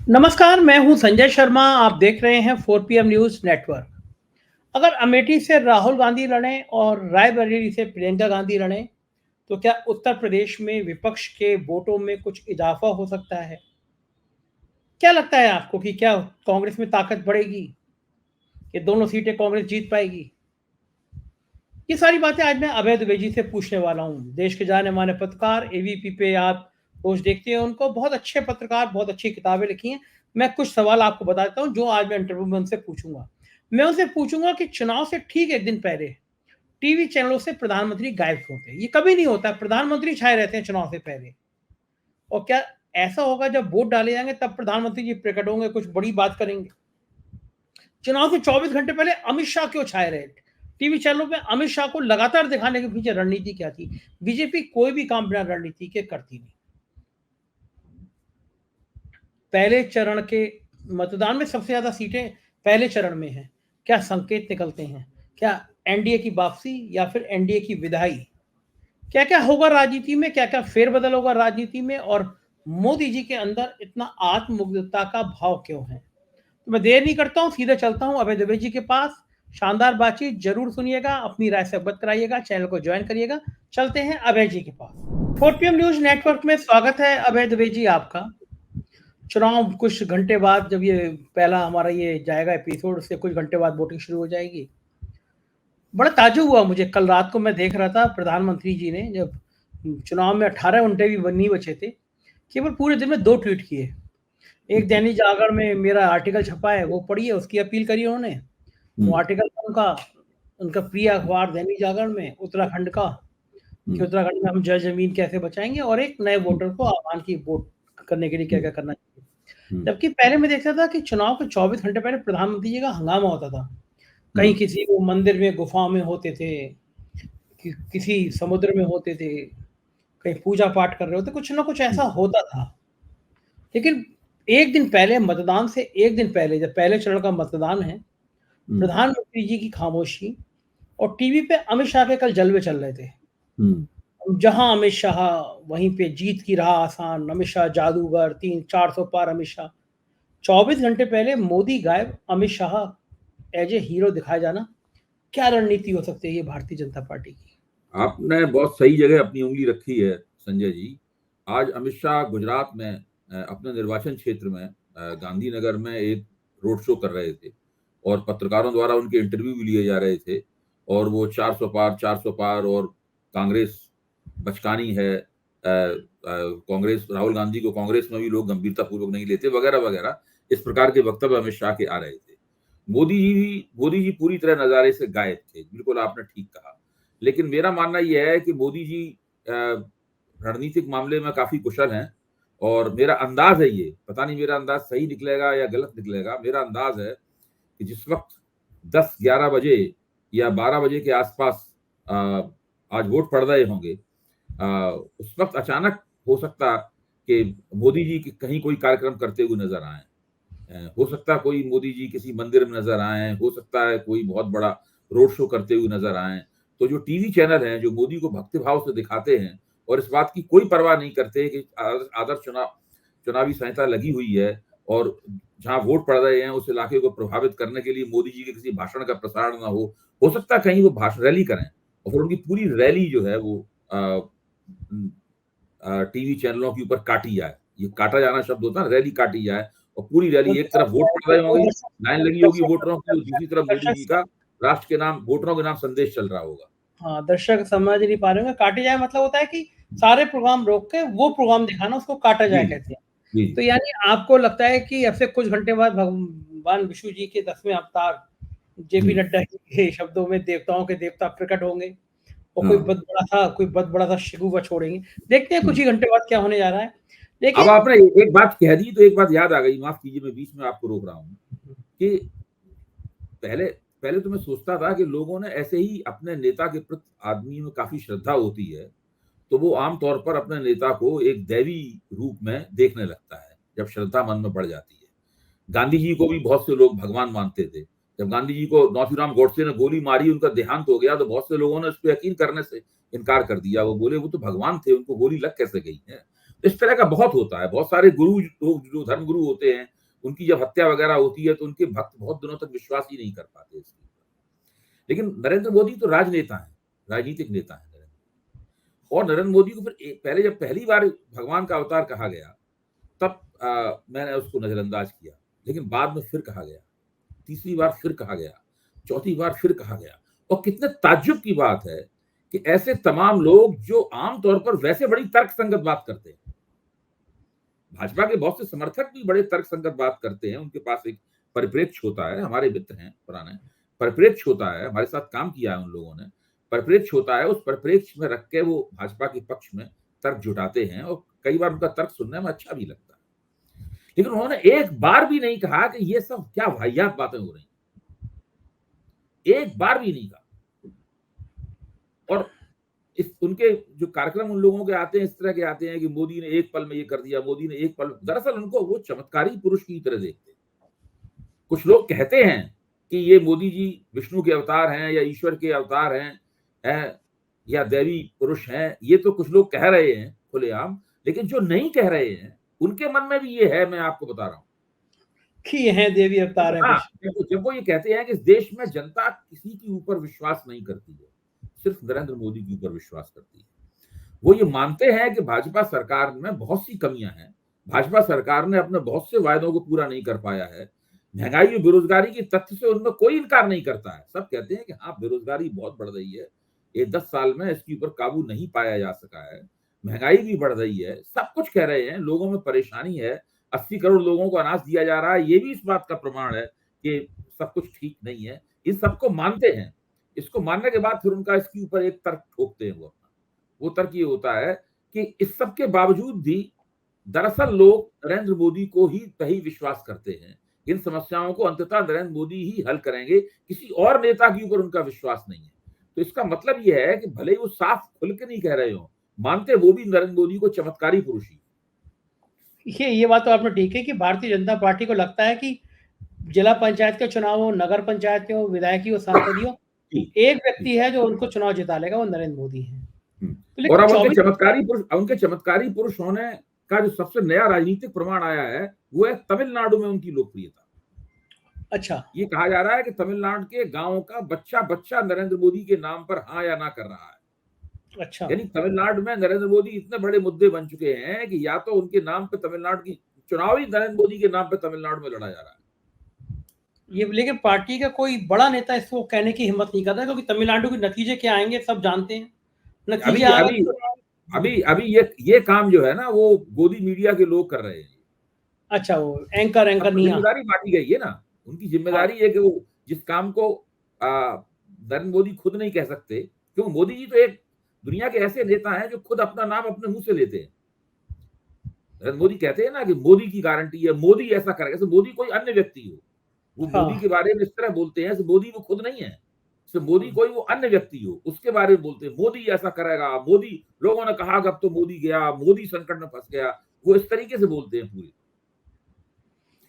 नमस्कार, मैं हूं संजय शर्मा। आप देख रहे हैं 4 PM न्यूज़ नेटवर्क। अगर अमेठी से राहुल गांधी लड़ें और रायबरेली से प्रियंका गांधी लड़ें, तो क्या उत्तर प्रदेश में विपक्ष के वोटों में कुछ इजाफा हो सकता है? क्या लगता है आपको कि क्या कांग्रेस में ताकत बढ़ेगी? ये दोनों सीटें कांग्रेस जीत पाएगी? ये सारी बातें आज मैं अभय द्विवेदी जी से पूछने वाला हूँ। देश के जाने-माने पत्रकार, एबीपी पे आप रोज देखते हैं उनको, बहुत अच्छे पत्रकार, बहुत अच्छी किताबें लिखी हैं। मैं कुछ सवाल आपको बता देता हूँ, जो आज मैं इंटरव्यू में उनसे पूछूँगा। मैं उनसे पूछूँगा कि चुनाव से ठीक 1 दिन पहले टीवी चैनलों से प्रधानमंत्री गायब क्यों थे? ये कभी नहीं होता, प्रधानमंत्री छाए रहते हैं चुनाव से पहले। और क्या ऐसा होगा जब वोट डाले जाएँगे तब प्रधानमंत्री जी प्रकट होंगे, कुछ बड़ी बात करेंगे? चुनाव से 24 घंटे पहले अमित शाह क्यों छाए रहे? टीवी चैनलों पे अमित शाह को लगातार दिखाने के पीछे रणनीति क्या थी? बीजेपी कोई भी काम बिना रणनीति के करती नहीं। पहले चरण के मतदान में सबसे ज्यादा सीटें पहले चरण में हैं। क्या संकेत निकलते हैं? क्या एनडीए की वापसी या फिर एनडीए की विदाई? क्या क्या होगा राजनीति में? क्या क्या फेरबदल होगा राजनीति में? और मोदी जी के अंदर इतना आत्ममुग्धता का भाव क्यों है? तो मैं देर नहीं करता हूँ, सीधे चलता हूँ अभय द्विवेदी जी के पास। शानदार बातचीत जरूर सुनिएगा, अपनी राय से अवगत कराइएगा, चैनल को ज्वाइन करिएगा। चलते हैं अभय जी के पास। 4 PM न्यूज नेटवर्क में स्वागत है अभय द्विवेदी जी आपका। चुनाव कुछ घंटे बाद, जब ये पहला हमारा ये जाएगा एपिसोड, उससे कुछ घंटे बाद वोटिंग शुरू हो जाएगी। बड़ा ताज्जुब हुआ मुझे, कल रात को मैं देख रहा था प्रधानमंत्री जी ने, जब चुनाव में 18 घंटे भी नहीं बचे थे, केवल पूरे दिन में 2 ट्वीट किए। एक दैनिक जागरण में मेरा आर्टिकल छपा है, वो पढ़िए, उसकी अपील करी उन्होंने। वो आर्टिकल था उनका, उनका प्रिय अखबार दैनिक जागरण में, उत्तराखंड का, कि उत्तराखंड में हम जय ज़मीन कैसे बचाएँगे, और एक नए वोटर को आह्वान की वोट करने के लिए क्या-क्या करना चाहिए। जबकि पहले मैं देखता था कि चुनाव के 24 घंटे पहले प्रधानमंत्री जी का हंगामा होता था। कहीं किसी वो मंदिर में, गुफा में होते थे, किसी समुद्र में होते थे, कहीं पूजा-पाठ कर रहे होते, कुछ ना कुछ ऐसा होता था। लेकिन 1 दिन पहले, मतदान से 1 दिन पहले, जब पहले चरण का मतदान है, प्रधानमंत्री जी की खामोशी, और टीवी पे अमित शाह के कल जलवे चल रहे थे। जहाँ अमित शाह, वहीं पे जीत की राह आसान, अमित शाह जादूगर, 300-400 पार अमित शाह। 24 घंटे पहले मोदी गायब, Amit Shah as a hero दिखाया जाना, क्या रणनीति हो सकती है ये भारतीय जनता पार्टी की? आपने बहुत सही जगह अपनी उंगली रखी है संजय जी। आज अमित शाह गुजरात में अपने निर्वाचन क्षेत्र में गांधीनगर में एक रोड शो कर रहे थे और पत्रकारों द्वारा उनके इंटरव्यू भी लिए जा रहे थे और वो 400 पार और कांग्रेस बचकानी है, कांग्रेस, राहुल गांधी को कांग्रेस में भी लोग गंभीरता पूर्वक नहीं लेते, वगैरह वगैरह, इस प्रकार के वक्तव्य अमित शाह के आ रहे थे। मोदी जी पूरी तरह नजारे से गायब थे, बिल्कुल आपने ठीक कहा। लेकिन मेरा मानना यह है कि मोदी जी रणनीतिक मामले में काफी कुशल हैं और मेरा अंदाज है, ये पता नहीं मेरा अंदाज सही निकलेगा या गलत निकलेगा, मेरा अंदाज है कि जिस वक्त 10-11 बजे या 12 बजे के आसपास आज वोट पड़ रहे होंगे, उस वक्त अचानक हो सकता कि मोदी जी कहीं कोई कार्यक्रम करते हुए नजर आए, हो सकता है कोई मोदी जी किसी मंदिर में नजर आए, हो सकता है कोई बहुत बड़ा रोड शो करते हुए नजर आए। तो जो टीवी चैनल हैं जो मोदी को भक्तिभाव से दिखाते हैं और इस बात की कोई परवाह नहीं करते कि आदर्श चुनावी संहिता लगी हुई है और जहां वोट पड़ रहे हैं उस इलाके को प्रभावित करने के लिए मोदी जी के किसी भाषण का प्रसारण ना हो सकता है कहीं वो भाषण रैली करें और फिर उनकी पूरी रैली जो है वो टीवी चैनलों के ऊपर काटी जाए। ये काटा जाना शब्द होता है, रैली काटी जाए और पूरी रैली, एक तरफ वोट पड़ रहे होंगे, लाइन लगी होगी वोटरों की, और दूसरी तरफ मोदी जी का राष्ट्र के नाम, वोटरों के नाम संदेश चल रहा होगा। हाँ, दर्शक समझ नहीं पा रहे होंगे, काटे जाए मतलब होता है कि सारे प्रोग्राम रोक के वो प्रोग्राम दिखाना, उसको काटा जाए कहते हैं। तो यानी आपको लगता है कि अब से कुछ घंटे बाद भगवान विष्णु जी के 10वें अवतार जेपी नड्डा के शब्दों में देवताओं के देवता प्रकट होंगे और कोई बहुत बड़ा सा शिकूबा छोड़ेंगे। देखते हैं कुछ ही घंटे बाद क्या होने जा रहा है। अब आपने एक बात कह दी तो एक बात याद आ गई, माफ कीजिए मैं बीच में आपको रोक रहा हूँ, कि पहले तो मैं सोचता था कि लोगों ने ऐसे ही अपने नेता के प्रति, आदमी में काफी श्रद्धा होती है तो वो आमतौर पर अपने नेता को एक दैवी रूप में देखने लगता है जब श्रद्धा मन में बढ़ जाती है। गांधी जी को भी बहुत से लोग भगवान मानते थे। जब गांधी जी को नौथीराम गोडसे ने गोली मारी, उनका देहांत हो गया, तो बहुत से लोगों ने उस पर यकीन करने से इनकार कर दिया। वो बोले वो तो भगवान थे, उनको गोली लग कैसे गई है। इस तरह का बहुत होता है। बहुत सारे गुरु लोग जो धर्म गुरु होते हैं, उनकी जब हत्या वगैरह होती है तो उनके भक्त बहुत दिनों तक विश्वास ही नहीं कर पाते इसके ऊपर। लेकिन नरेंद्र मोदी तो राजनेता हैं, राजनीतिक नेता हैं नरेंद्र मोदी। और नरेंद्र मोदी को फिर पहले जब पहली बार भगवान का अवतार कहा गया, तब मैंने उसको नजरअंदाज किया, लेकिन बाद में फिर कहा गया, तीसरी बार फिर कहा गया, चौथी बार फिर कहा गया। और कितने ताज्जुब की बात है कि ऐसे तमाम लोग जो आमतौर पर वैसे बड़ी तर्कसंगत बात करते हैं, भाजपा के बहुत से समर्थक भी बड़े तर्कसंगत बात करते हैं, उनके पास एक परिप्रेक्ष्य होता है, हमारे मित्र हैं पुराने, परिप्रेक्ष्य होता है, हमारे साथ काम किया है उन लोगों ने, परिप्रेक्ष्य होता है, उस परिप्रेक्ष्य में रख के वो भाजपा के पक्ष में तर्क जुटाते हैं और कई बार उनका तर्क सुनने में अच्छा भी लगता है। लेकिन उन्होंने एक बार भी नहीं कहा कि ये सब क्या वाहियात बातें हो रही, एक बार भी नहीं कहा। और इस उनके जो कार्यक्रम उन लोगों के आते हैं, इस तरह के आते हैं कि मोदी ने एक पल में ये कर दिया, मोदी ने एक पल, दरअसल उनको वो चमत्कारी पुरुष की तरह देखते हैं। कुछ लोग कहते हैं कि ये मोदी जी विष्णु के अवतार हैं या ईश्वर के अवतार हैं या देवी पुरुष हैं, ये तो कुछ लोग कह रहे हैं खुलेआम, लेकिन जो नहीं कह रहे हैं उनके मन में भी ये है, मैं आपको बता रहा हूं कि ये हैं देवी अवतार है हाँ, विष्णु। जब वो ये कहते हैं कि इस देश में जनता किसी के ऊपर विश्वास नहीं करती है, सिर्फ नरेंद्र मोदी के ऊपर विश्वास करती है। वो ये मानते हैं कि भाजपा सरकार में बहुत सी कमियां हैं, भाजपा सरकार ने अपने बहुत से वायदों को पूरा नहीं कर पाया है, महंगाई और बेरोजगारी की तथ्य से उनमें कोई इनकार नहीं करता है। सब कहते हैं कि हाँ, बेरोजगारी बहुत बढ़ रही है, ये 10 साल में इसके ऊपर काबू नहीं पाया जा सका है, महंगाई भी बढ़ रही है, सब कुछ कह रहे हैं, लोगों में परेशानी है, 80 करोड़ लोगों को अनाज दिया जा रहा है, ये भी इस बात का प्रमाण है कि सब कुछ ठीक नहीं है। इन सबको मानते हैं, इसको मानने के बाद फिर उनका इसके ऊपर एक तर्क ठोकते हैं वो तर्क ये होता है कि इस सब के बावजूद भी दरअसल लोग नरेंद्र मोदी को ही सही विश्वास करते हैं, इन समस्याओं को अंततः नरेंद्र मोदी ही हल करेंगे, किसी और नेता के ऊपर उनका विश्वास नहीं है। तो इसका मतलब यह है कि भले ही वो साफ खुल के नहीं कह रहे हो, मानते वो भी नरेंद्र मोदी को चमत्कारी पुरुष ही। ये बात तो आपने ठीक है कि भारतीय जनता पार्टी को लगता है कि जिला पंचायत के चुनाव हो, नगर पंचायत के हो, विधायकी हो, सांसदीय हो, एक व्यक्ति है जो उनको चुनाव जिता लेगा, वो नरेंद्र मोदी है। और अब उनके चमत्कारी पुरुष होने का जो सबसे नया राजनीतिक प्रमाण आया है वो है तमिलनाडु में उनकी लोकप्रियता। अच्छा, ये कहा जा रहा है कि तमिलनाडु के गांव का बच्चा नरेंद्र मोदी के नाम पर हाँ या ना कर रहा है। अच्छा, यानी तमिलनाडु में नरेंद्र मोदी इतने बड़े मुद्दे बन चुके हैं कि या तो उनके नाम पे तमिलनाडु की चुनाव ही नरेंद्र मोदी के नाम पे तमिलनाडु में लड़ा जा रहा है। ये लेकिन पार्टी का कोई बड़ा नेता इसको कहने की हिम्मत नहीं करता, क्योंकि तमिलनाडु के नतीजे क्या आएंगे सब जानते हैं। नतीजे अभी ये काम जो है ना वो गोदी मीडिया के लोग कर रहे हैं। अच्छा, वो एंकर नहीं, जिम्मेदारी बांटी गई है ना, उनकी जिम्मेदारी है कि वो जिस काम को नरेंद्र मोदी खुद नहीं कह सकते, क्यों, मोदी जी तो एक दुनिया के ऐसे नेता हैं जो खुद अपना नाम अपने मुंह से लेते हैं। नरेंद्र मोदी कहते हैं ना कि मोदी की गारंटी है, मोदी ऐसा करेगा, जैसे मोदी कोई अन्य व्यक्ति हो, वो मोदी के बारे में इस तरह बोलते हैं, मोदी वो खुद नहीं है, मोदी कोई वो अन्य व्यक्ति हो उसके बारे में बोलते हैं, मोदी ऐसा करेगा, मोदी, लोगों ने कहा अब तो मोदी गया, मोदी संकट में फंस गया, वो इस तरीके से बोलते हैं पूरी।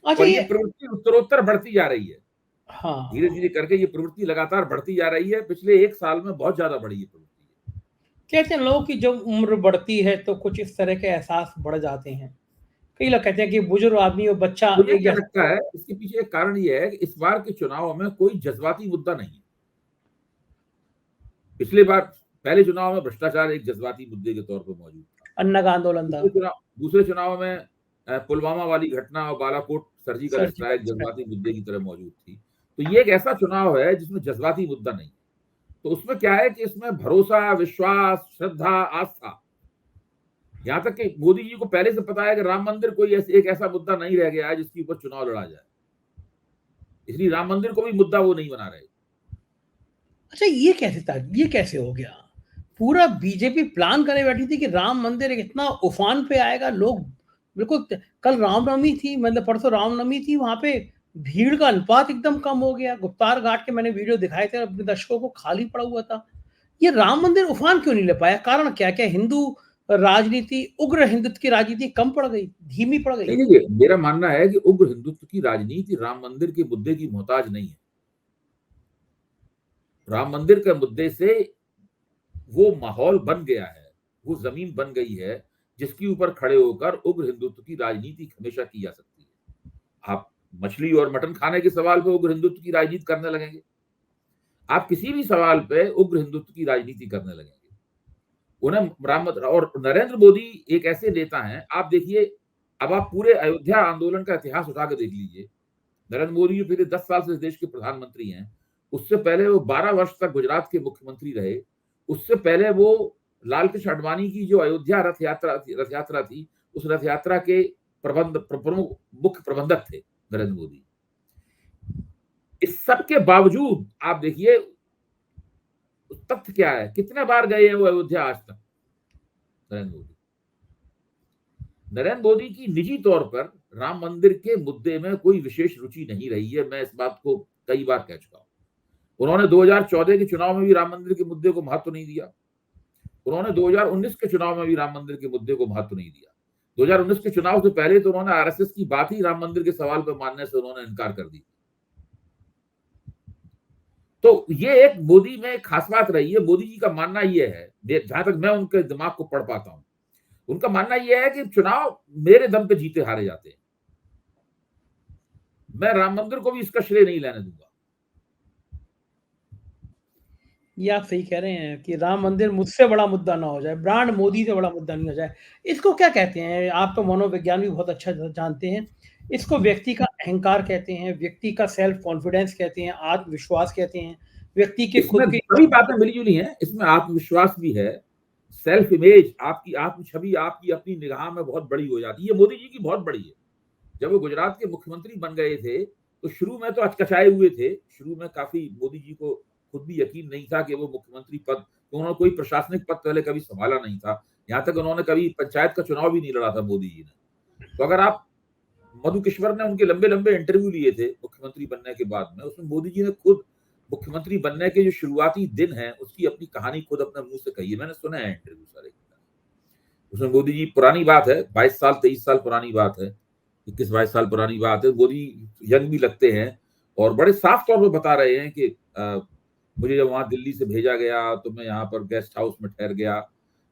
और ये प्रवृत्ति उत्तरोत्तर बढ़ती जा रही है, धीरे धीरे करके ये प्रवृत्ति लगातार बढ़ती जा रही है, पिछले 1 साल में बहुत ज्यादा बढ़ी है प्रवृत्ति। कहते हैं लोगों की जब उम्र बढ़ती है तो कुछ इस तरह के एहसास बढ़ जाते हैं। कई लोग कहते हैं कि बुजुर्ग आदमी और बच्चा, मुझे क्या लगता है इसके पीछे एक कारण ये है कि इस बार के चुनाव में कोई जज्बाती मुद्दा नहीं है। पिछले बार पहले चुनाव में भ्रष्टाचार एक जज्बाती मुद्दे के तौर पर मौजूद था, अन्ना का आंदोलन था, दूसरे चुनाव में पुलवामा वाली घटना और बालाकोट सर्जिकल स्ट्राइक जज्बाती मुद्दे की तरह मौजूद थी। तो ये एक ऐसा चुनाव है जिसमें जज्बाती मुद्दा नहीं, तो उसमें क्या है कि इसमें भरोसा, विश्वास, श्रद्धा, आस्था, यहां तक कि मोदी जी को पहले से पता है कि राम मंदिर कोई एक ऐसा मुद्दा नहीं रह गया है जिसके ऊपर चुनाव लड़ा जाए, इसलिए राम मंदिर को भी मुद्दा वो नहीं बना रहे। अच्छा, ये कैसे था, ये कैसे हो गया? पूरा बीजेपी प्लान करे बैठी थी कि राम मंदिर इतना उफान पे आएगा, लोग बिल्कुल, कल रामनवमी थी, मतलब परसों रामनवमी थी, वहां पे भीड़ का अनुपात एकदम कम हो गया। गुप्तार घाट के मैंने वीडियो दिखाए थे अपने दर्शकों को, खाली पड़ा हुआ था। ये राम मंदिर उफान क्यों नहीं ले पाया? कारण क्या क्या? हिंदू राजनीति, उग्र हिंदुत्व की राजनीति कम पड़ गई, धीमी पड़ गई? देखिए, मेरा मानना है कि उग्र हिंदुत्व की राजनीति राम मंदिर के मुद्दे की मोहताज नहीं है। राम मंदिर के मुद्दे से वो माहौल बन गया है, वो जमीन बन गई है जिसके ऊपर खड़े होकर उग्र हिंदुत्व की राजनीति हमेशा की जा सकती है। आप मछली और मटन खाने के सवाल पे उग्र हिंदुत्व की राजनीति करने लगेंगे, आप किसी भी सवाल पे उग्र हिंदुत्व की राजनीति करने लगेंगे। उन्हें राम और नरेंद्र मोदी एक ऐसे नेता हैं, आप देखिए, अब आप पूरे अयोध्या आंदोलन का इतिहास उठा के देख लीजिए। नरेंद्र मोदी जो पिछले 10 साल से इस देश के प्रधानमंत्री हैं, उससे पहले वो 12 वर्ष तक गुजरात के मुख्यमंत्री रहे। उससे पहले वो लाल कृष्ण आडवाणी की जो अयोध्या रथ यात्रा थी, उस रथ यात्रा के प्रमुख मुख्य प्रबंधक थे नरेंद्र मोदी। इस सब के बावजूद आप देखिए तथ्य क्या है, कितने बार गए हैं वो अयोध्या आज तक नरेंद्र मोदी की निजी तौर पर राम मंदिर के मुद्दे में कोई विशेष रुचि नहीं रही है। मैं इस बात को कई बार कह चुका हूं। उन्होंने 2014 के चुनाव में भी राम मंदिर के मुद्दे को महत्व नहीं दिया। उन्होंने 2019 के चुनाव में भी राम मंदिर के मुद्दे को महत्व नहीं दिया। 2019 के चुनाव से पहले तो उन्होंने आरएसएस की बात ही राम मंदिर के सवाल पर मानने से उन्होंने इनकार कर दी। तो ये एक मोदी में खास बात रही है। मोदी जी का मानना यह है, जहां तक मैं उनके दिमाग को पढ़ पाता हूं, उनका मानना यह है कि चुनाव मेरे दम पे जीते हारे जाते हैं। मैं राम मंदिर को भी इसका श्रेय नहीं लेने दूंगा। ये आप सही कह रहे हैं कि राम मंदिर मुझसे बड़ा मुद्दा ना हो जाए, ब्रांड मोदी से बड़ा मुद्दा नहीं हो जाए। इसको क्या कहते हैं? आप तो मनोविज्ञान भी बहुत अच्छा जानते हैं। इसको व्यक्ति का अहंकार कहते हैं, व्यक्ति का सेल्फ कॉन्फिडेंस कहते हैं, आत्मविश्वास कहते हैं, व्यक्ति के खुद इसमें के सभी बातें मिली-जुली हैं। इसमें आत्मविश्वास भी है, सेल्फ इमेज, आपकी आत्म छवि आपकी अपनी निगाह में बहुत बड़ी हो जाती है। ये मोदी जी की बहुत बड़ी है। जब वो गुजरात के मुख्यमंत्री बन गए थे, तो शुरू में तो अचकचाए हुए थे। शुरू में काफी मोदी जी को खुद भी यकीन नहीं था कि वो मुख्यमंत्री पद, तो उन्होंने कोई प्रशासनिक पद पहले कभी संभाला नहीं था। यहाँ तक उन्होंने कभी पंचायत का चुनाव भी नहीं लड़ा था मोदी जी ने। तो अगर आप मधु किश्वर ने उनके लंबे-लंबे इंटरव्यू लिए थे मुख्यमंत्री बनने के बाद में, उसमें मोदी जी ने खुद मुख्यमंत्री बनने के जो शुरुआती दिन हैं, उसकी अपनी कहानी खुद अपने मुंह से कही है। मैंने सुना है इंटरव्यू सारे। उसमें मोदी जी, पुरानी बात है, 22 साल 23 साल पुरानी बात है, 21-22 साल पुरानी बात है। मोदी यंग भी लगते हैं और बड़े साफ तौर पर बता रहे हैं कि मुझे जब वहां दिल्ली से भेजा गया तो मैं यहाँ पर गेस्ट हाउस में ठहर गया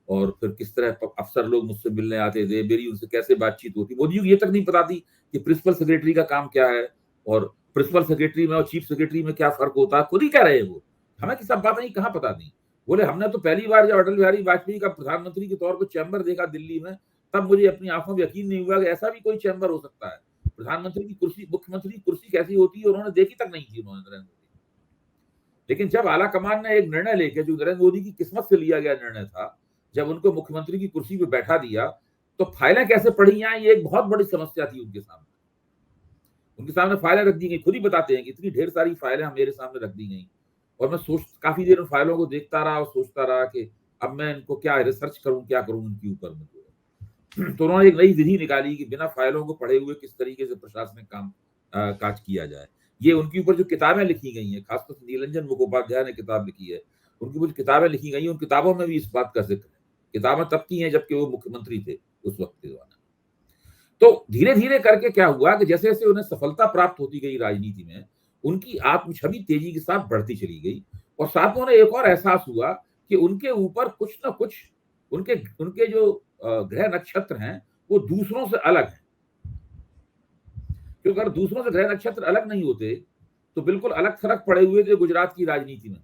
और फिर किस तरह अफसर लोग मुझसे मिलने आते थे, मेरी उनसे कैसे बातचीत होती। मोदी जी को ये तक नहीं पता थी कि प्रिंसिपल सेक्रेटरी का काम क्या है और प्रिंसिपल सेक्रेटरी में और चीफ सेक्रेटरी में क्या फर्क होता है। खुद ही कह रहे हैं वो, हमें की सब बातें कहाँ पता थी। बोले हमने तो पहली बार जब अटल बिहारी वाजपेयी का प्रधानमंत्री के तौर पर चैम्बर देखा दिल्ली में, तब मुझे अपनी आंखों में यकीन नहीं हुआ कि ऐसा भी कोई चैम्बर हो सकता है। प्रधानमंत्री की कुर्सी, मुख्यमंत्री की कुर्सी कैसी होती है उन्होंने देखी तक नहीं थी उन्होंने, नरेंद्र मोदी। लेकिन जब आला कमान ने एक निर्णय लेके, जो नरेंद्र मोदी की किस्मत से लिया गया निर्णय था, जब उनको मुख्यमंत्री की कुर्सी पे बैठा दिया, तो फाइलें कैसे पढ़ी जाएं, ये एक बहुत बड़ी समस्या थी उनके सामने। उनके सामने फाइलें रख दी गई। खुद ही बताते हैं कि इतनी ढेर सारी फाइलें मेरे सामने रख दी गई और मैं काफी देर उन फाइलों को देखता रहा और सोचता रहा कि अब मैं इनको क्या रिसर्च करूं, क्या करूं उनके ऊपर में। तो उन्होंने एक नई विधि निकाली कि बिना फाइलों को पढ़े हुए किस तरीके से प्रशासनिक काज किया जाए। ये उनके ऊपर जो किताबें लिखी गई हैं, खासतौर से नीलंजन मुखोपाध्याय ने किताब लिखी है, उनकी कुछ किताबें लिखी गई हैं, उन किताबों में भी इस बात का जिक्र है। किताबें तब की हैं जबकि वो मुख्यमंत्री थे उस वक्त के दौरान। तो धीरे धीरे करके क्या हुआ कि जैसे जैसे उन्हें सफलता प्राप्त होती गई राजनीति में, उनकी आत्म छवि तेजी के साथ बढ़ती चली गई और साथ में उन्हें एक और एहसास हुआ कि उनके ऊपर कुछ ना कुछ उनके जो ग्रह नक्षत्र हैं वो दूसरों से अलग हैं। क्योंकि अगर दूसरों से ग्रह नक्षत्र अलग नहीं होते तो बिल्कुल अलग थलग पड़े हुए थे गुजरात की राजनीति में।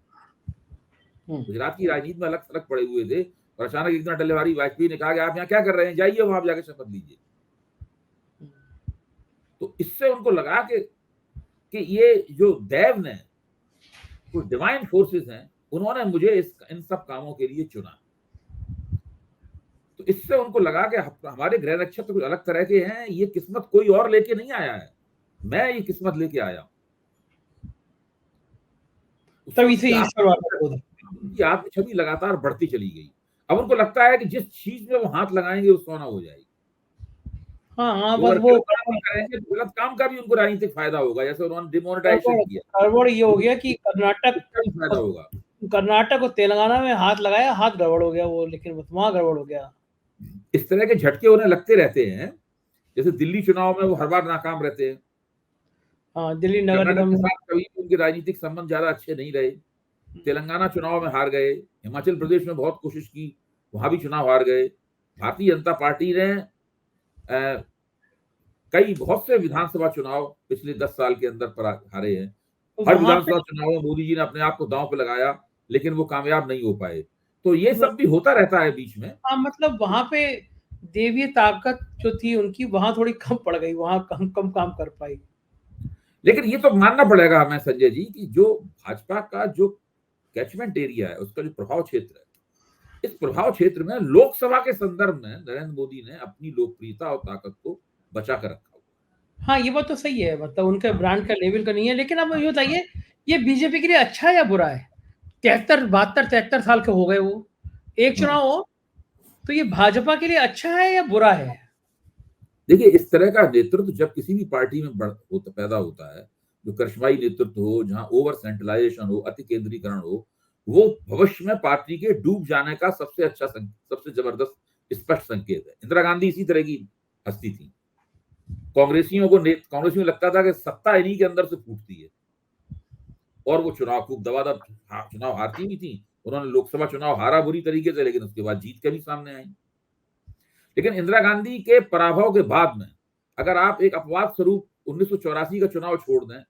गुजरात की राजनीति में अलग थलग पड़े हुए थे और अचानक एक दिन अटल बिहारी वाजपेयी ने कहा कि आप यहाँ क्या कर रहे हैं, जाइए वहां जाकर शपथ लीजिए। तो इससे उनको लगा कि ये जो दैव ने, जो डिवाइन फोर्सेस हैं, उन्होंने मुझे इन सब कामों के लिए चुना। तो इससे उनको लगा कि हमारे ग्रह नक्षत्र कुछ अलग तरह के हैं, ये किस्मत कोई और लेके नहीं आया है, मैं ये किस्मत लेके आया हूं। तभी से उनकी आत्म छवि लगातार बढ़ती चली गई। अब उनको लगता है कि जिस चीज में वो हाथ लगाएंगे वो सोना हो जाएगी। हाँ, बस वो करेंगे गलत काम का भी उनको राजनीतिक फायदा होगा, जैसे उन्होंने डिमोनेटाइजेशन किया। गड़बड़ ये हो गया कि कर्नाटक फायदा होगा, कर्नाटक और तेलंगाना में हाथ लगाया, हाथ गड़बड़ हो गया वो, लेकिन वहां गड़बड़ हो गया। इस तरह के झटके उन्हें लगते रहते हैं। जैसे दिल्ली चुनाव में वो हर बार नाकाम रहते हैं। हाँ, दिल्ली नगर निगम के साथ कभी उनके राजनीतिक संबंध ज्यादा अच्छे नहीं रहे। तेलंगाना चुनाव में हार गए, हिमाचल प्रदेश में बहुत कोशिश की, वहां भी चुनाव हार गए। भारतीय जनता पार्टी ने कई बहुत से विधानसभा चुनाव पिछले 10 साल के अंदर पर हारे हैं। तो हर वहां पे विधानसभा चुनाव में मोदी जी ने अपने आप को दांव पे लगाया, लेकिन वो कामयाब नहीं हो पाए। तो ये सब भी होता रहता है बीच में। हाँ, मतलब वहां पे देवीय ताकत जो थी उनकी वहां थोड़ी कम पड़ गई, वहां कम कम काम कर पाई। लेकिन ये तो मानना पड़ेगा हमें संजय जी कि जो भाजपा का जो कैचमेंट एरिया है, उसका जो प्रभाव क्षेत्र है, इस प्रभाव क्षेत्र में लोकसभा के संदर्भ में नरेंद्र मोदी ने अपनी लोकप्रियता और ताकत को बचा कर रखा हुआ हाँ, ये बात तो सही है, मतलब उनके है। ब्रांड का लेवल का नहीं है। लेकिन अब हाँ, ये हाँ, बताइए, ये बीजेपी के लिए अच्छा है या बुरा है? 73 साल के हो गए वो, एक हाँ। चुनाव हो, तो ये भाजपा के लिए अच्छा है या बुरा है? देखिए, इस तरह का नेतृत्व जब किसी भी पार्टी में पैदा होता है, जो करिश्माई नेतृत्व हो, जहां ओवर सेंट्रलाइजेशन हो, अति केंद्रीकरण हो, वो भविष्य में पार्टी के डूब जाने का सबसे अच्छा सबसे जबरदस्त स्पष्ट संकेत है। इंदिरा गांधी इसी तरह की हस्ती थी। कांग्रेसियों को लगता था कि सत्ता इन्हीं के अंदर से फूटती है, और वो चुनाव खूब दबादब चुनाव हारती भी थी। उन्होंने लोकसभा चुनाव हारा बुरी तरीके से, लेकिन उसके बाद जीत के भी सामने आई। लेकिन इंदिरा गांधी के पराभव के बाद में अगर आप एक अपवाद स्वरूप 1984 का चुनाव छोड़ दें,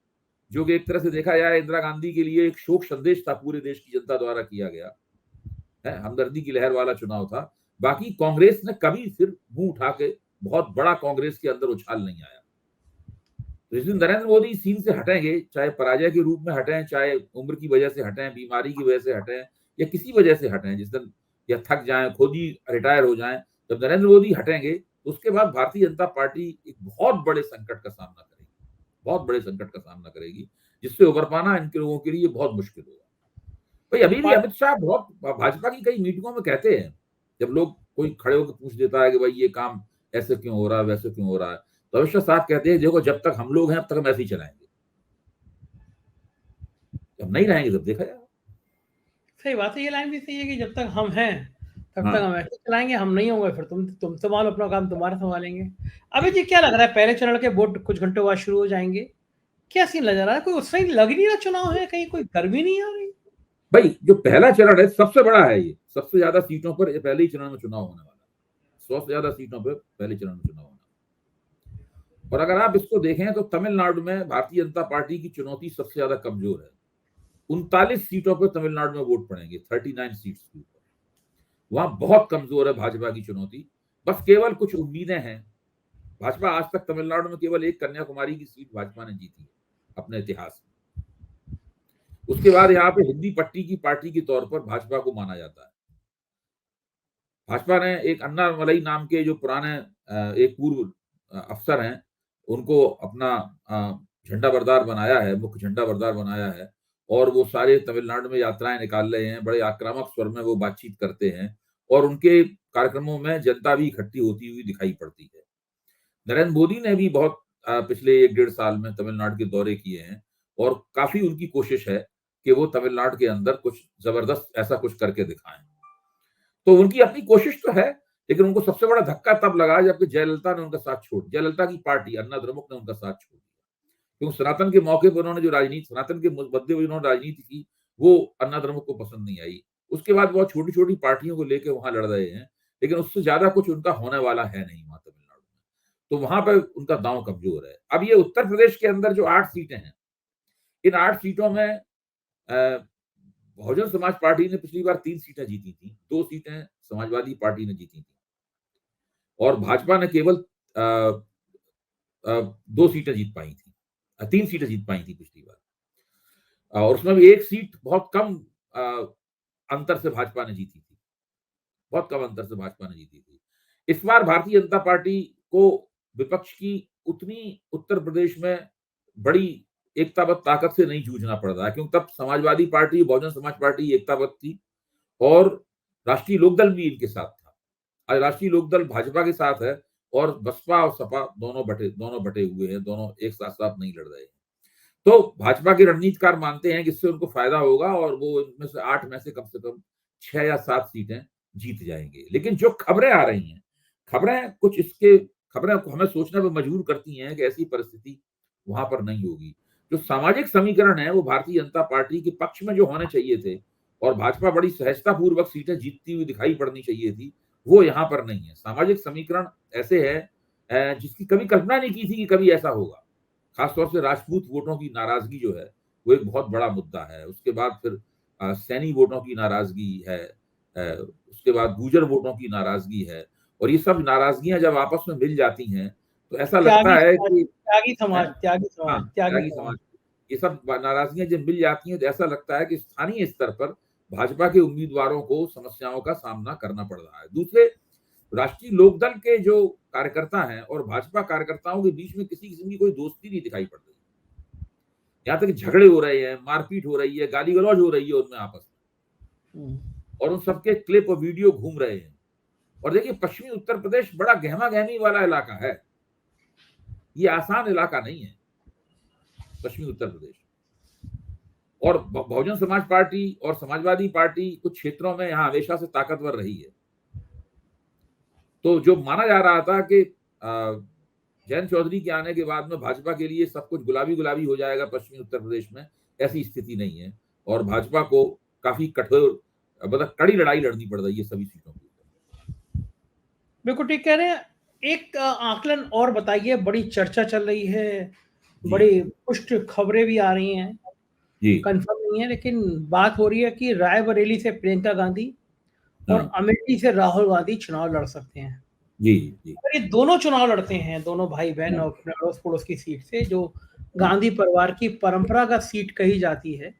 जो कि एक तरह से देखा जाए इंदिरा गांधी के लिए एक शोक संदेश था, पूरे देश की जनता द्वारा किया गया है, हमदर्दी की लहर वाला चुनाव था। बाकी कांग्रेस ने कभी फिर मुंह उठा के बहुत बड़ा कांग्रेस के अंदर उछाल नहीं आया। तो जिस दिन नरेंद्र मोदी सीन से हटेंगे, चाहे पराजय के रूप में हटें, चाहे उम्र की वजह से हटें, बीमारी की वजह से हटें, या किसी वजह से हटें, जिस दिन या थक जाएं, खुद ही रिटायर हो जाएं, जब नरेंद्र मोदी हटेंगे तो उसके बाद भारतीय जनता पार्टी एक बहुत बड़े संकट का सामना करेगी, बहुत बड़े संकट का सामना करेगी, जिससे उबर पाना इनके लोगों के लिए बहुत मुश्किल होगा। भाई अभी भी अमित शाह बहुत भाजपा की कई मीटिंगों में कहते हैं, जब लोग कोई खड़े होकर पूछ देता है कि भाई ये काम ऐसे क्यों हो रहा है, वैसे क्यों हो रहा है, तो अमित शाह साहब कहते हैं, देखो जब तक हम लोग हैं, अब तक हम ऐसे ही चलाएंगे, जब नहीं रहेंगे तब देखा जाएगा। सही बात है, ये लाइन भी सही है कि जब तक हम हैं, तब तक हाँ। हम ऐसे चलाएँगे, हम नहीं होंगे फिर तुम संभालो अपना काम, तुम्हारा संभालेंगे। अभी जी क्या लग रहा है, पहले चरण के वोट कुछ घंटों बाद शुरू हो जाएँगे। क्या सीन नज़र आ रहा है? कोई उत्साही लग नहीं रहा चुनाव है, कहीं कोई गर्मी नहीं आ रही? भाई जो पहला चरण है सबसे बड़ा है, ये सबसे ज्यादा सीटों पर ये पहले ही चरण में चुनाव होने वाला है। 100 से ज्यादा सीटों पर पहले चरण में चुनाव होना। और अगर आप इसको देखें तो तमिलनाडु में भारतीय जनता पार्टी की चुनौती सबसे ज्यादा कमजोर है। 39 सीटों पर तमिलनाडु में वोट पड़ेंगे, 39 सीट्स के ऊपर। वहां बहुत कमजोर है भाजपा की चुनौती। बस केवल कुछ उम्मीदें हैं। भाजपा आज तक तमिलनाडु में केवल एक कन्याकुमारी की सीट भाजपा ने जीती है अपने इतिहास में। उसके बाद यहाँ पे हिंदी पट्टी की पार्टी के तौर पर भाजपा को माना जाता है। भाजपा ने एक अन्नामलई नाम के जो पुराने एक पूर्व अफसर हैं, उनको अपना झंडा बरदार बनाया है, मुख्य झंडा बरदार बनाया है, और वो सारे तमिलनाडु में यात्राएं निकाल रहे हैं। बड़े आक्रामक स्वर में वो बातचीत करते हैं, और उनके कार्यक्रमों में जनता भी इकट्ठी होती हुई दिखाई पड़ती है। नरेंद्र मोदी ने भी बहुत पिछले 1 डेढ़ साल में तमिलनाडु के दौरे किए हैं, और काफी उनकी कोशिश है कि वो तमिलनाडु के अंदर कुछ जबरदस्त ऐसा कुछ करके दिखाएं। तो उनकी अपनी कोशिश तो है, लेकिन उनको सबसे बड़ा धक्का तब लगा जबकि जयललिता ने उनका साथ छोड़ दिया। जयललिता की पार्टी अन्ना द्रमुक ने उनका साथ छोड़ दिया, क्योंकि सनातन के मौके पर उन्होंने जो राजनीति, सनातन के मुद्दे पर उन्होंने राजनीति की, वो अन्ना द्रमुक को पसंद नहीं आई। उसके बाद बहुत छोटी छोटी पार्टियों को लेकर वहां लड़ रहे हैं, लेकिन उससे ज्यादा कुछ उनका होने वाला है नहीं वहां तमिलनाडु में। तो वहां पर उनका दांव कमजोर है। अब ये उत्तर प्रदेश के अंदर जो 8 सीटें हैं, इन 8 सीटों में बहुजन समाज पार्टी ने पिछली बार 3 सीटें जीती थी, 2 सीटें समाजवादी पार्टी ने जीती थी, और भाजपा ने केवल 2 सीटें जीत पाई थी, 3 सीटें जीत पाई थी पिछली बार, और उसमें भी 1 सीट बहुत कम अंतर से भाजपा ने जीती थी, बहुत कम अंतर से भाजपा ने जीती थी। इस बार भारतीय जनता पार्टी को विपक्ष की उतनी उत्तर प्रदेश में बड़ी एकताबद्ध ताकत से नहीं जूझना पड़ रहा है, क्योंकि तब समाजवादी पार्टी, बहुजन समाज पार्टी एकताबद्ध थी, और राष्ट्रीय लोकदल भी इनके साथ था। आज राष्ट्रीय लोकदल भाजपा के साथ है, और बसपा और सपा दोनों बटे हुए हैं, दोनों एक साथ साथ नहीं लड़ रहे हैं। तो भाजपा के रणनीतिकार मानते हैं कि इससे उनको फायदा होगा, और वो इनमें से 8 में से कम 6 या 7 सीटें जीत जाएंगे। लेकिन जो खबरें आ रही हैं, खबरें हमें सोचने पर मजबूर करती हैं कि ऐसी परिस्थिति वहां पर नहीं होगी। जो सामाजिक समीकरण है वो भारतीय जनता पार्टी के पक्ष में जो होने चाहिए थे, और भाजपा बड़ी सहजता पूर्वक सीटें जीतती हुई दिखाई पड़नी चाहिए थी, वो यहाँ पर नहीं है। सामाजिक समीकरण ऐसे है जिसकी कभी कल्पना नहीं की थी कि कभी ऐसा होगा। खासतौर से राजपूत वोटों की नाराजगी जो है वो एक बहुत बड़ा मुद्दा है। उसके बाद फिर सैनी वोटों की नाराजगी है, उसके बाद गुर्जर वोटों की नाराजगी है, और ये सब नाराजगियां जब आपस में मिल जाती हैं तो ऐसा लगता त्यागी है समाज, कि त्यागी समाज, हैं? त्यागी हाँ, समाज, त्यागी त्यागी समाज। समाज, ये सब नाराजगियां जब मिल जाती हैं तो ऐसा लगता है कि स्थानीय स्तर पर भाजपा के उम्मीदवारों को समस्याओं का सामना करना पड़ रहा है। दूसरे, राष्ट्रीय लोकदल के जो कार्यकर्ता हैं और भाजपा कार्यकर्ताओं के बीच में किसी किस्म की कोई दोस्ती नहीं दिखाई पड़ रही। यहाँ तक झगड़े हो रहे हैं, मारपीट हो रही है, गाली गलौज हो रही है उनमें आपस में, और उन सबके क्लिप और वीडियो घूम रहे हैं। और देखिए, पश्चिमी उत्तर प्रदेश बड़ा गहमा गहमी वाला इलाका है, ये आसान इलाका नहीं है पश्चिमी उत्तर प्रदेश। और बहुजन समाज पार्टी और समाजवादी पार्टी कुछ क्षेत्रों में यहाँ हमेशा से ताकतवर रही है। तो जो माना जा रहा था कि जयंत चौधरी के आने के बाद में भाजपा के लिए सब कुछ गुलाबी गुलाबी हो जाएगा पश्चिमी उत्तर प्रदेश में, ऐसी स्थिति नहीं है। और भाजपा को काफी कठोर, मतलब कड़ी लड़ाई लड़नी पड़ रही है सभी सीटों की। बिल्कुल ठीक कह रहे हैं। एक आकलन और बताइए, बड़ी चर्चा चल रही है, जी बड़ी पुष्ट खबरें भी आ रही हैं, जी कंफर्म नहीं है, लेकिन बात हो रही है कि रायबरेली से प्रियंका गांधी और हाँ, अमेठी से राहुल गांधी चुनाव लड़ सकते हैं। जी जी अगर ये दोनों चुनाव लड़ते हैं, दोनों भाई बहन, हाँ, और अपने अड़ोस पड़ोस की सीट से, जो हाँ, गांधी परिवार की परंपरागत सीट कही जाती है,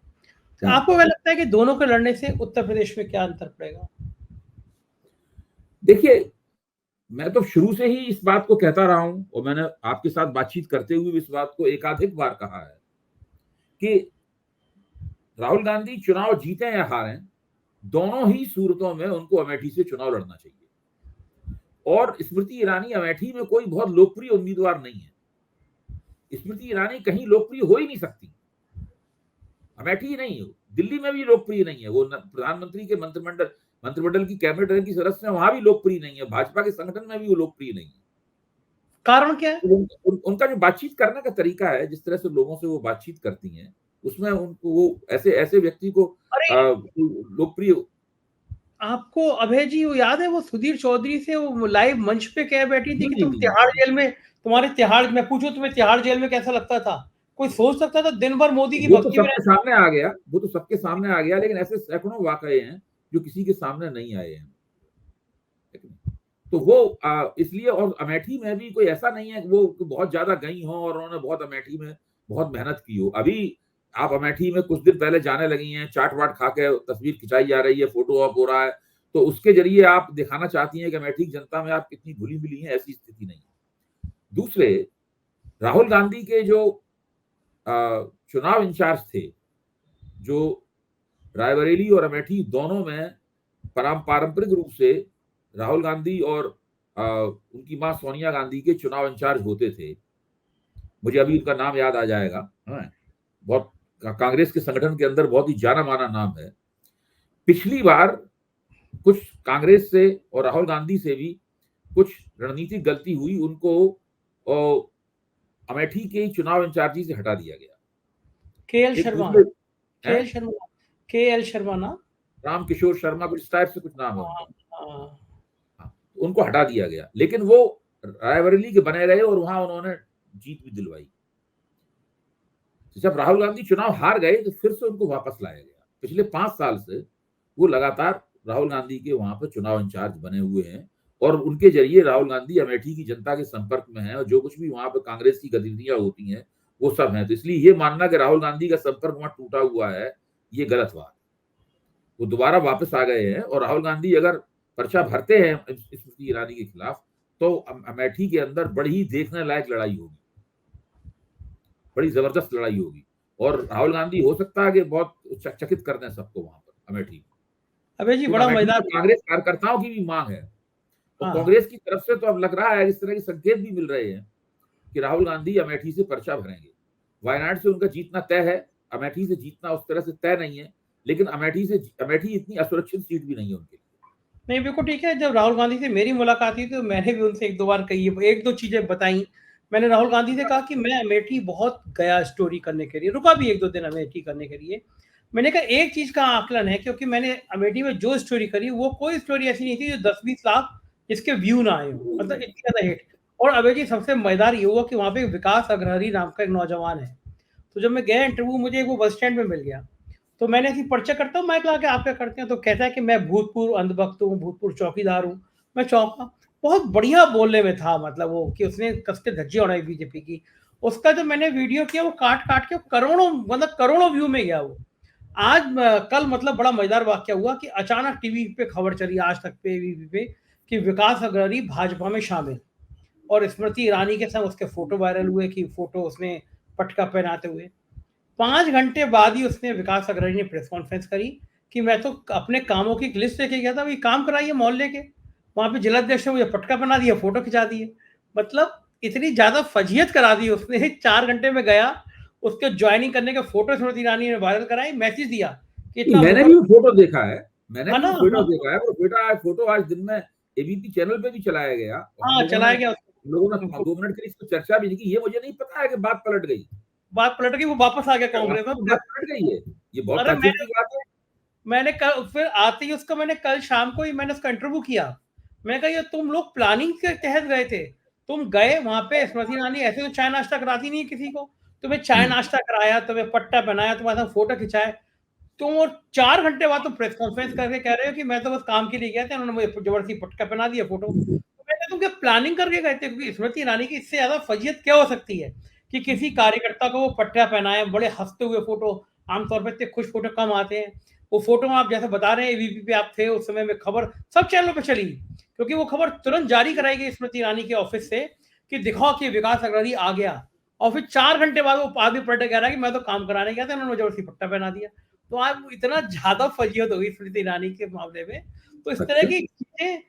तो हाँ। आपको क्या लगता है कि दोनों के लड़ने से उत्तर प्रदेश में क्या अंतर पड़ेगा? देखिए, मैं तो शुरू से ही इस बात को कहता रहा हूं, और मैंने आपके साथ बातचीत करते हुए भी इस बात को एकाधिक बार कहा है कि राहुल गांधी चुनाव जीते या हारें, दोनों ही सूरतों में उनको अमेठी से चुनाव लड़ना चाहिए। और स्मृति ईरानी अमेठी में कोई बहुत लोकप्रिय उम्मीदवार नहीं है। स्मृति ईरानी कहीं लोकप्रिय हो ही नहीं सकती, अमेठी ही नहीं हो, दिल्ली में भी लोकप्रिय नहीं है। वो प्रधानमंत्री के मंत्रिमंडल की कैबिनेट रैंक की सदस्य है, वहां भी लोकप्रिय नहीं है। भाजपा के संगठन में भी वो लोकप्रिय नहीं है। कारण क्या है? उनका जो बातचीत करने का तरीका है, जिस तरह से लोगों से वो बातचीत करती हैं, उसमें उनको वो ऐसे ऐसे व्यक्ति को अरे, लोकप्रिय। आपको अभय जी वो याद है, वो सुधीर चौधरी से वो लाइव मंच पे कह बैठी थी जी कि जी तुम जी तिहाड़ जेल में, तुम्हारे तिहाड़, मैं पूछूं तुम्हें तिहाड़ जेल में कैसा लगता था? कोई सोच सकता था दिन भर मोदी की वो तो भक्ति में सबके रहना? सामने आ गया, वो तो सबके सामने आ गया, लेकिन ऐसे सैकड़ों वाकये हैं जो किसी के सामने नहीं आए हैं। तो वो इसलिए, और अमेठी में भी कोई ऐसा नहीं है कि वो बहुत ज्यादा गई हो और उन्होंने बहुत अमेठी में बहुत मेहनत की हो। अभी आप अमेठी में कुछ दिन पहले जाने लगी हैं, चाट वाट खा के तस्वीर खिंचाई जा रही है, फोटो ऑप हो रहा है, तो उसके जरिए आप दिखाना चाहती हैं कि अमेठी की जनता में आप कितनी घुली मिली हैं। ऐसी स्थिति नहीं है। दूसरे, राहुल गांधी के जो चुनाव इंचार्ज थे, जो रायबरेली और अमेठी दोनों में पारंपरिक रूप से राहुल गांधी और उनकी मां सोनिया गांधी के चुनाव इंचार्ज होते थे, मुझे अभी उनका नाम याद आ जाएगा। हाँ, बहुत कांग्रेस के संगठन के अंदर बहुत ही जाना माना नाम है। पिछली बार कुछ कांग्रेस से और राहुल गांधी से भी कुछ रणनीतिक गलती हुई, उनको अमेठी के चुनाव इंचार्जी से हटा दिया गया। के एल एक शर्मा, दूसरे के एल शर्मा, के एल शर्मा ना? राम किशोर शर्मा, कुछ टाइप से कुछ नाम है हाँ, उनका। हाँ। हाँ, उनको हटा दिया गया, लेकिन वो रायबरेली के बने रहे और वहां उन्होंने जीत भी दिलवाई। जब राहुल गांधी चुनाव हार गए तो फिर से उनको वापस लाया गया। पिछले 5 साल से वो लगातार राहुल गांधी के वहां पर चुनाव इंचार्ज बने हुए हैं, और उनके जरिए राहुल गांधी अमेठी की जनता के संपर्क में है, और जो कुछ भी वहां पर कांग्रेस की गतिविधियां होती हैं वो सब है। तो इसलिए ये मानना कि राहुल गांधी का संपर्क वहां टूटा हुआ है, ये गलत बात। वो दोबारा वापस आ गए हैं, और राहुल गांधी अगर पर्चा भरते हैं स्मृति ईरानी के खिलाफ, तो अमेठी के अंदर बड़ी ही देखने लायक लड़ाई होगी, बड़ी जबरदस्त लड़ाई होगी। और राहुल गांधी हो सकता है कि बहुत चकित कर दें सबको वहां पर अमेठी में, अभय जी क्योंकि बड़ा अमेठी में मजेदार। कांग्रेस कार्यकर्ताओं की भी मांग है, और हाँ, कांग्रेस की तरफ से तो अब लग रहा है, इस तरह के संकेत भी मिल रहे हैं कि राहुल गांधी अमेठी से पर्चा भरेंगे। वायनाड से उनका जीतना तय है, अमेठी से जीतना उस तरह से तय नहीं है, लेकिन अमेठी इतनी असुरक्षित सीट भी नहीं है उनके लिए। नहीं बिल्कुल ठीक है। जब राहुल गांधी से मेरी मुलाकात हुई तो मैंने भी उनसे एक दो बार कही, एक दो चीजें बताई। मैंने राहुल गांधी से कहा कि मैं अमेठी बहुत गया स्टोरी करने के लिए, रुका भी एक दो दिन अमेठी करने के लिए, मैंने कहा एक चीज का आकलन है, क्योंकि मैंने अमेठी में जो स्टोरी करी वो कोई स्टोरी ऐसी नहीं थी जो 10-20 लाख जिसके व्यू ना आए हो, मतलब इतनी ज्यादा हिट। और अमेठी सबसे मजेदार ये हुआ कि वहां पे विकास अग्रहरी नाम का एक नौजवान है। तो जब मैं गया इंटरव्यू, मुझे वो बस स्टैंड में मिल गया। तो मैंने ऐसी परिचय करता हूँ, माइक ला के आप क्या करते हैं? तो कहता है कि मैं भूतपूर्व अंधभक्त हूँ, भूतपूर्व चौकीदार हूँ। मैं चौंका। बहुत बढ़िया बोलने में था, मतलब वो कि उसने कस के धज्जी उड़ाई बीजेपी की। उसका जो मैंने वीडियो किया वो काट के करोड़ों, मतलब करोड़ों व्यू में गया वो। आज कल मतलब बड़ा मजेदार वाक्य हुआ कि अचानक टीवी पे खबर चली, आज तक पे, एबीपी पे, कि विकास अग्रहरी भाजपा में शामिल। और स्मृति ईरानी के संग उसके फोटो वायरल हुए, कि फोटो उसने पटका पहनाते हुए। 5 घंटे बाद ही उसने, विकास अग्रवाल ने प्रेस कॉन्फ्रेंस करी कि मैं तो अपने कामों की एक लिस्ट लेके गया था, वही काम कराइए मोहल्ले के। वहाँ पे जिलाध्यक्ष ने मुझे पटका बना दिया, फोटो खिंचा दिए। मतलब इतनी ज़्यादा फजीहत करा दी उसने, 4 घंटे में गया, उसके जॉइनिंग करने के फोटो स्मृति ईरानी ने वायरल कराई, मैसेज दिया कि इतना मैंने मुकर भी वो फोटो देखा है, मैंने है भी ना? वो फोटो हाँ, देखा है। वो फोटो आज दिन में एबीपी चैनल पे भी चलाया गया और हाँ, चलाया गया हम लोगों ने उसको। 2 मिनट के लिए इसको चर्चा भी नहीं की। ये मुझे नहीं पता है कि बात पलट गई। बात पलट गई, वो वापस आ गया कांग्रेस वास्तव में में। बात पलट गई है। ये बहुत अरे ताज्जुब की बात है। मैंने कल, फिर आते ही उसका, मैंने कल शाम को ही मैंने उसका इंटरव्यू किया। मैंने कहा ये तुम लोग प्लानिंग के तहत गए थे? तुम गए वहां पे, स्मृति ईरानी ऐसे तो चाय नाश्ता कराती नहीं है किसी को। तुम्हें चाय नाश्ता कराया, तुम्हें पट्टा पहनाया, तुम्हारे साथ फोटो खिंचाए। तुम, और 4 घंटे बाद तुम प्रेस कॉन्फ्रेंस करके कह रहे हो कि मैं तो बस काम के लिए गया था, उन्होंने मुझे जबरदस्ती पटका पहना दिया फोटो। तो मैंने कहा तुम क्या प्लानिंग करके गए थे? क्योंकि स्मृति ईरानी की इससे ज्यादा फजीयत क्या हो सकती है कि किसी कार्यकर्ता को वो पट्टा पहनाए, बड़े हंसते हुए फोटो। आमतौर पर इतने खुश फोटो कम आते हैं। वो फोटो आप जैसे बता रहे हैं, एबीपी पे आप थे उस समय में, खबर सब चैनलों पे चली, क्योंकि वो खबर तुरंत जारी कराई गई स्मृति ईरानी के ऑफिस से कि दिखाओ कि विकास अग्रवाल आ गया। और फिर 4 घंटे बाद वो आदमी पलट के कह रहा है कि मैं तो काम कराने गया था, उन्होंने मुझे जबरदस्ती पट्टा पहना दिया। तो आज इतना ज्यादा फजीहत हो गई स्मृति ईरानी के मामले में। तो इस तरह अच्छा, की चीजें,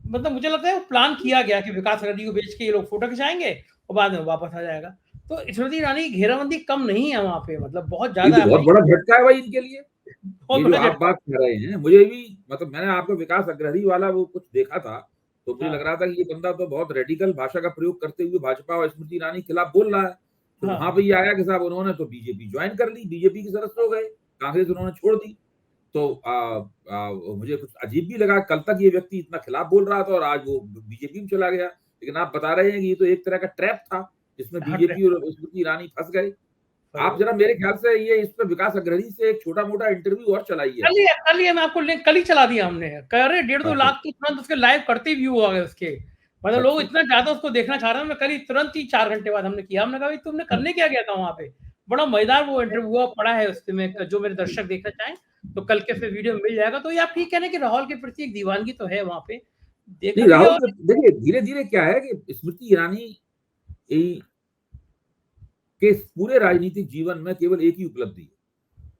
मतलब मुझे लगता है वो प्लान किया गया कि विकास अग्रवाल को बेच के ये लोग फोटो खिंचाएंगे और बाद में वापस आ जाएगा। तो स्मृति ईरानी की घेराबंदी कम नहीं है वहां पे, मतलब बहुत ये ज्यादा तो है बहुत भाई, बड़ा झटका है भाई इनके लिए। बहुत ये जो बड़ा आप झटका। बात कर रहे हैं, मुझे भी मतलब मैंने आपको विकास अग्रही वाला वो कुछ देखा था, तो मुझे लग हाँ, रहा था कि ये बंदा तो बहुत रेडिकल भाषा का प्रयोग करते हुए भाजपा और स्मृति ईरानी के खिलाफ बोल रहा है। फिर हाँ, वहां पे हाँ, ये आया कि साहब उन्होंने तो बीजेपी ज्वाइन कर ली, बीजेपी के सदस्य हो गए, कांग्रेस उन्होंने छोड़ दी। तो मुझे कुछ अजीब भी लगा, कल तक ये व्यक्ति इतना खिलाफ बोल रहा था और आज वो बीजेपी में चला गया। लेकिन आप बता रहे हैं कि ये तो एक तरह का ट्रैप था, जिसमें हाँ, बीजेपी और स्मृति ईरानी फंस गए। फंस आप गए। जरा मेरे ख्याल से ये इस पे विकास अग्रही से एक छोटा-मोटा इंटरव्यू और चलाइए आप। कल ही मैं आपको लिंक कल ही चला दिया हमने। कह रहे 1.5-2 अच्छा, लाख तो तुरंत उसके लाइव करते ही व्यू आ गए उसके। मतलब लोग अच्छा। इतना ज़्यादा उसको देखना चाह रहे हैं, मैं कल ही तुरंत ही 4 घंटे बाद हमने किया। हमने कहा भाई तुमने हाँ। करने क्या गया था वहाँ पे? बड़ा मज़ेदार वो इंटरव्यू हुआ, पड़ा है उसमें, जो मेरे दर्शक देखना चाहें, तो कल के फिर वीडियो मिल जाएगा। तो ये आप ठीक कह रहे हैं कि राहुल के प्रति एक दीवानगी तो है वहाँ पे। देखा नहीं, भी है। राहुल और के देखिए धीरे-धीरे क्या है कि स्मृति ईरानी इ के पूरे राजनीतिक जीवन में केवल एक ही उपलब्धि है,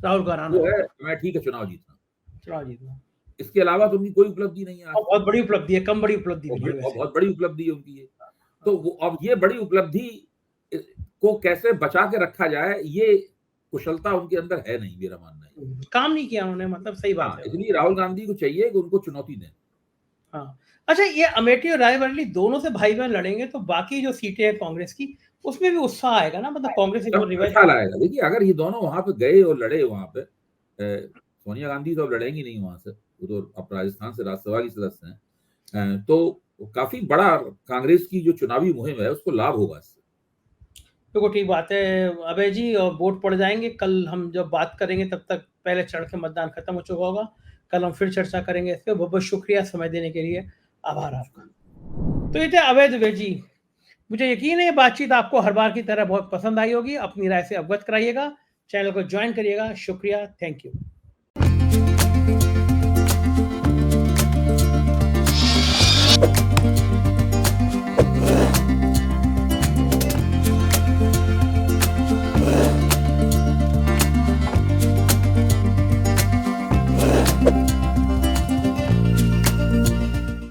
राहुल का वो राणा, है मैं ठीक है चुनाव जीतना। चुनाव जीतना। इसके अलावा तो उनकी कोई उपलब्धि नहीं है आज और तक बहुत बड़ी उपलब्धि है, कम बड़ी उपलब्धि भी है और वैसे। बहुत बड़ी उपलब्धि है उनकी ये। तो वो अब ये बड़ी उपलब्धि को कैसे बचा के रखा जाए, ये कुशलता उनके अंदर है नहीं, मेरा मानना है। काम नहीं किया उन्होंने, मतलब सही बात हाँ, है। इसलिए राहुल गांधी को चाहिए कि उनको चुनौती दें। हाँ। अच्छा, ये अमेठी और रायबरेली दोनों से भाई-बहन लड़ेंगे, तो बाकी जो सीटें हैं कांग्रेस की, उसमें भी उत्साह आएगा ना? मतलब कांग्रेस एक सब बार रिवाइज। खटाल आएगा। देखिए अगर ये दोनों वहाँ पे गए और लड़े वहाँ पे सोनिया गांधी तो अब लड़ेंगी नहीं वहाँ से, वो तो अब राजस्थान से राज्यसभा की सदस्य हैं। तो काफ़ी बड़ा कांग्रेस की जो चुनावी मुहिम है उसको लाभ होगा इससे। देखो ठीक बात है अभय जी, और वोट पड़ जाएँगे। कल हम जब बात करेंगे तब तक पहले चरण के मतदान खत्म हो चुका होगा। कल हम फिर चर्चा करेंगे इस पे। बहुत-बहुत शुक्रिया समय देने के लिए। आभार आपका। तो ये थे अभय दुबे जी। मुझे यकीन है ये बातचीत आपको हर बार की तरह बहुत पसंद आई होगी। अपनी राय से अवगत कराइएगा। चैनल को जॉइन करिएगा। शुक्रिया, थैंक यू।